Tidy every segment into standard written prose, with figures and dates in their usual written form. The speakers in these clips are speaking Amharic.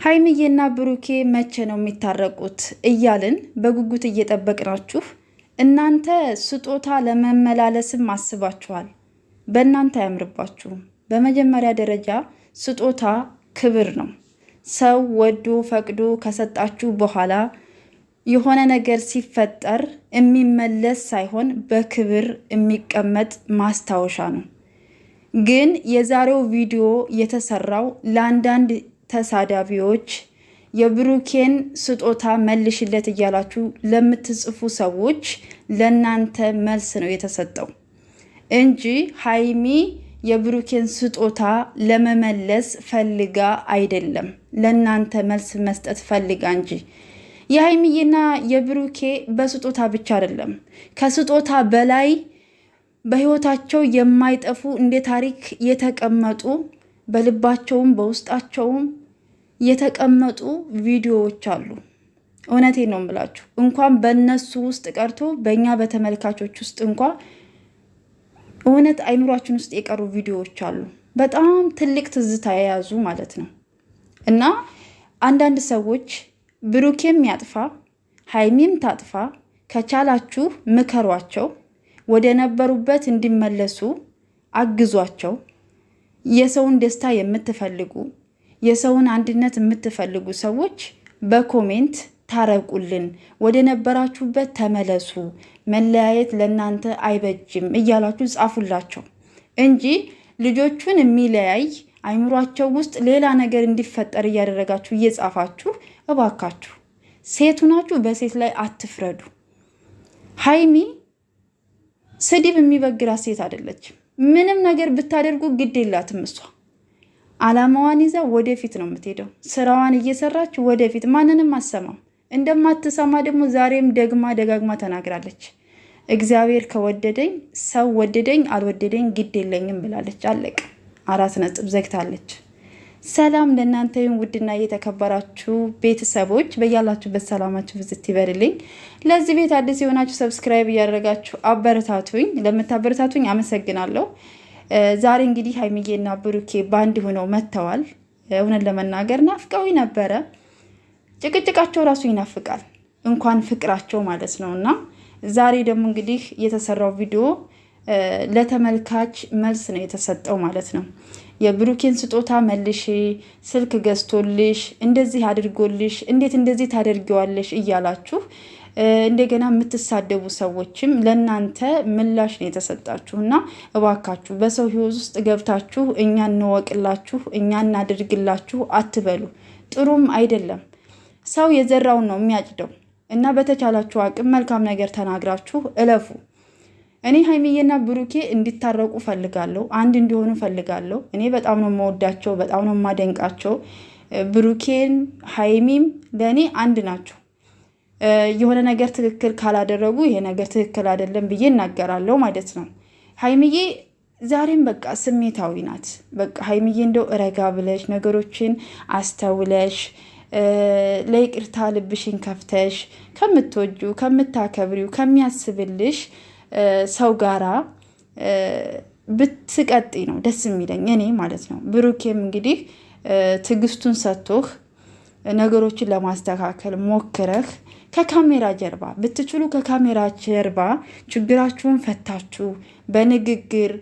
ሀይሚዬና ብሩኬ መቼ ነው የሚታረቁት እያልን በጉጉት እየጠበቅናችሁ እናንተ ስጦታ ለመመላለስም አስባችኋል። በእናንተ አያምርባችሁም። በመጀመሪያ ደረጃ ስጦታ ክብር ነው። ሰው ወዶ ፈቅዶ ከሰጣችሁ በኋላ የሆነ ነገር ሲፈጠር የሚመለስ ሳይሆን በክብር የሚቀመጥ ማስታወሻ ነው። ግን የዛሬው ቪዲዮ የተሰራው ለአንዳንድ ተሳዳቢዎች የብሩኬን ስጦታ መልሽለት እያላችሁ ለምትጽፉ ሰዎች ለናንተ መልስ ነው የተሰጠው እንጂ ሀይሚ የብሩኬን ስጦታ ለመመለስ ፈልጋ አይደለም። ለናንተ መልስ መስጠት ፈልጋ እንጂ የሀይሚዬና የብሩኬ በስጦታ ብቻ አይደለም፣ ከስጦታ በላይ በህይወታቸው የማይጠፉ እንደ ታሪክ የተቀመጡ በልባቸውም በውስጣቸውም የተቀመጡ ቪዲዮዎች አሉ። እውነቴን ነው የምላችሁ። እንኳን በእነሱ ውስጥ ቀርቶ በእኛ በተመልካቾች ውስጥ እንኳን እውነት አይምሯችን ውስጥ የቀሩ ቪዲዮዎች አሉ። በጣም ትልቅ ትዝታ የያዙ ማለት ነው። እና አንዳንድ ሰዎች ብሩኬም ያጥፋ ሀይሚም ታጥፋ፣ ከቻላችሁ ምከሯቸው፣ ወደ ነበሩበት እንዲመለሱ አግዟቸው። የሰውን ደስታ የምትፈልጉ የሰውን አንድነት የምትፈልጉ ሰዎች በኮሜንት ታረቁልን፣ ወደ ነበራችሁበት ተመለሱ፣ መለያየት ለናንተ አይበጅም እያላችሁ ጻፉላቸው እንጂ ልጆቹን የሚለያይ አይምሯቸው ውስጥ ሌላ ነገር እንዲፈጠር እያደረጋችሁ እየጻፋችሁ እባካችሁ ሴቱ ናችሁ፣ በሴት ላይ አትፍረዱ። ሀይሚ ስድብ የሚበግራት ሴት አይደለችም። ምንም ነገር ብታደርጉ ግድ የላትም። እሷ አላማዋን ይዛ ወደፊት ነው የምትሄደው። ስራዋን እየሰራች ወደፊት፣ ማንንም አሰማም። እንደማትሰማ ደግሞ ዛሬም ደጋግማ ተናግራለች። እግዚአብሔር ከወደደኝ ሰው ወደደኝ አልወደደኝ ግድ የለኝም ብላለች። አለቅ 4 ነጥብ ዘግታለች። ሰላም ለእናንተ ይሁን ውድና እየተከበራችሁ ቤተሰቦች፣ በያላችሁበት ሰላማችሁ ብዝት ይበልልኝ። ለዚህ ቤት አዲስ የሆናችሁ ሰብስክራይብ እያደረጋችሁ አበረታቱኝ። ለምታበረታቱኝ አመሰግናለሁ። ዛሬ እንግዲህ ሀይሚዬና ብሩኬ ባንድ ሆነው መጥተዋል። እውነት ለመናገር ናፍቀውኝ ነበረ። ጭቅጭቃቸው ራሱ ይናፍቃል፣ እንኳን ፍቅራቸው ማለት ነውና ዛሬ ደግሞ እንግዲህ የተሰራው ቪዲዮ ለተመልካች መልስ ነው የተሰጠው ማለት ነው። የብሩኬን ስጦታ መልሽ፣ ስልክ ገዝቶልሽ እንደዚህ አድርጎልሽ እንዴት እንደዚህ ታደርጊዋለሽ እያላችሁ እንደገና የምትሳደቡ ሰዎችም ለናንተ ምላሽ ነው የተሰጣችሁና እባካችሁ በሰው ህይወት ውስጥ ገብታችሁ እኛ እንወቅላችሁ እኛ እናድርግላችሁ አትበሉ። ጥሩም አይደለም። ሰው የዘራውን ነው የሚያጭደው እና በተቻላችሁ አቅም መልካም ነገር ተናግራችሁ እለፉ። እኔ ሀይሚዬና ብሩኬ እንዲታረቁ ፈልጋለሁ፣ አንድ እንዲሆኑ ፈልጋለሁ። እኔ በጣም ነው የምወዳቸው፣ በጣም ነው የማደንቃቸው። ብሩኬን ሀይሚም ለእኔ አንድ ናቸው። የሆነ ነገር ትክክል ካላደረጉ ይሄ ነገር ትክክል አይደለም ብዬ እናገራለሁ ማለት ነው። ሀይሚዬ ዛሬም በቃ ስሜታዊ ናት። በቃ ሀይሚዬ እንደው ረጋ ብለሽ ነገሮችን አስተውለሽ ለይቅርታ ልብሽን ከፍተሽ ከምትወጁ ከምታከብሪው ከሚያስብልሽ ሰው ጋራ ብትቀጥ ነው ደስ የሚለኝ እኔ ማለት ነው። ብሩኬም እንግዲህ ትዕግስቱን ሰጥቶህ ነገሮችን ለማስተካከል ሞክረህ ከካሜራ ጀርባ ብትችሉ ከካሜራ ጀርባ ችግራችሁን ፈታችሁ በንግግር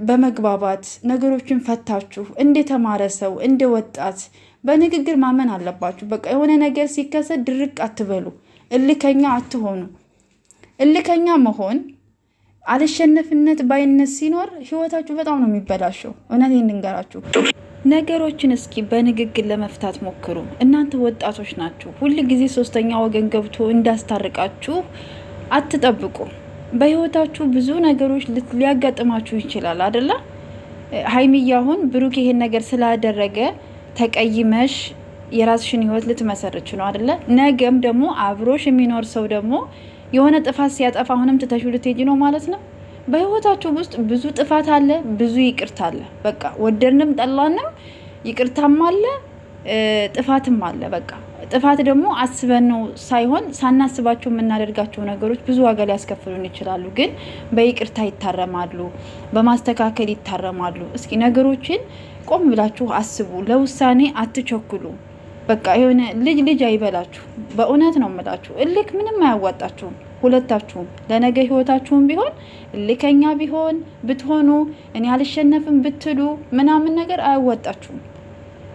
በመግባባት ነገሮችን ፈታችሁ እንደተማረ ሰው እንደ ወጣት በንግግር ማመን አለባችሁ። በቃ የሆነ ነገር ሲከሰት ድርቅ አትበሉ፣ እልከኛ አትሆኑ። እልከኛ መሆን አልሸነፍነት ባይነት ሲኖር ህይወታችሁ በጣም ነው የሚበላሸው። እውነቴን ልንገራችሁ፣ ነገሮችን እስኪ በንግግር ለመፍታት ሞክሩ። እናንተ ወጣቶች ናችሁ። ሁል ጊዜ ሶስተኛ ወገን ገብቶ እንዳስታርቃችሁ አትጠብቁ። በህይወታችሁ ብዙ ነገሮች ሊያጋጥማችሁ ይችላል አይደለ? ሀይሚዬ አሁን ብሩክ ይሄን ነገር ስላደረገ ተቀይመሽ የራስሽን ህይወት ልትመሰርች ነው አይደለ? ነገም ደግሞ አብሮሽ የሚኖር ሰው ደግሞ የሆነ ጥፋት ሲያጠፋ አሁንም ትተሹ ልትሄጂ ነው ማለት ነው። በህይወታችሁ ውስጥ ብዙ ጥፋት አለ፣ ብዙ ይቅርታ አለ። በቃ ወደድንም ጠላንም ይቅርታም አለ፣ ጥፋትም አለ። በቃ ጥፋት ደግሞ አስበን ነው ሳይሆን ሳናስባቸው የምናደርጋቸው ነገሮች ብዙ ዋጋ ሊያስከፍሉን ይችላሉ። ግን በይቅርታ ይታረማሉ፣ በማስተካከል ይታረማሉ። እስኪ ነገሮችን ቆም ብላችሁ አስቡ። ለውሳኔ አትቸኩሉ። በቃ የሆነ ልጅ አይበላችሁ። በእውነት ነው የምላችሁ። እልክ ምንም አያዋጣችሁም። ሁለታችሁም ለነገ ህይወታችሁም ቢሆን እልከኛ ቢሆን ብትሆኑ እኔ አልሸነፍም ብትሉ ምናምን ነገር አያዋጣችሁም።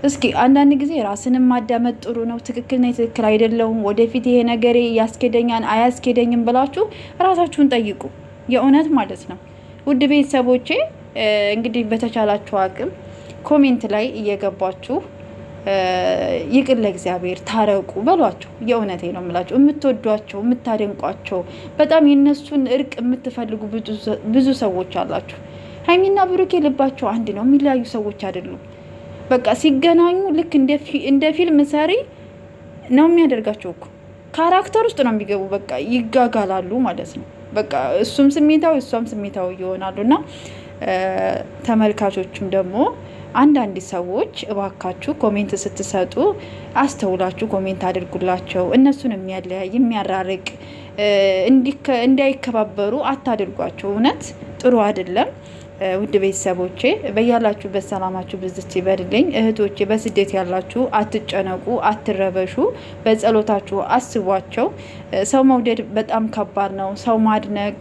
እስኪ አንዳንድ ጊዜ ራስንም ማዳመጥ ጥሩ ነው። ትክክል ነኝ፣ ትክክል አይደለሁም፣ ወደፊት ይሄ ነገሬ ያስኬደኛል አያስኬደኝም ብላችሁ ራሳችሁን ጠይቁ። የእውነት ማለት ነው። ውድ ቤተሰቦቼ እንግዲህ በተቻላችሁ አቅም ኮሜንት ላይ እየገባችሁ ይቅር ለእግዚአብሔር ታረቁ በሏቸው። የእውነቴ ነው የምላቸው። የምትወዷቸው የምታደንቋቸው በጣም የነሱን እርቅ የምትፈልጉ ብዙ ሰዎች አላችሁ። ሀይሚና ብሩኬ ልባቸው አንድ ነው፣ የሚለያዩ ሰዎች አይደሉም። በቃ ሲገናኙ ልክ እንደ ፊልም ሰሪ ነው የሚያደርጋቸው እኮ ካራክተር ውስጥ ነው የሚገቡ። በቃ ይጋጋላሉ ማለት ነው። በቃ እሱም ስሜታዊ እሷም ስሜታዊ ይሆናሉ። እና ተመልካቾችም ደግሞ አንዳንድ ሰዎች እባካችሁ ኮሜንት ስትሰጡ አስተውላችሁ ኮሜንት አድርጉላቸው። እነሱን የሚያለያይ የሚያራርቅ እንዳይከባበሩ አታድርጓቸው። እውነት ጥሩ አይደለም። ውድ ቤተሰቦቼ በያላችሁበት ሰላማችሁ ብዝት ይበልልኝ። እህቶቼ በስደት ያላችሁ አትጨነቁ፣ አትረበሹ፣ በጸሎታችሁ አስቧቸው። ሰው መውደድ በጣም ከባድ ነው። ሰው ማድነቅ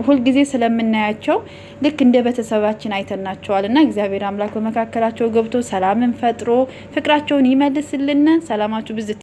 ሁልጊዜ ስለምናያቸው ልክ እንደ ቤተሰባችን አይተናቸዋል እና እግዚአብሔር አምላክ በመካከላቸው ገብቶ ሰላምን ፈጥሮ ፍቅራቸውን ይመልስልን። ሰላማችሁ ብዝት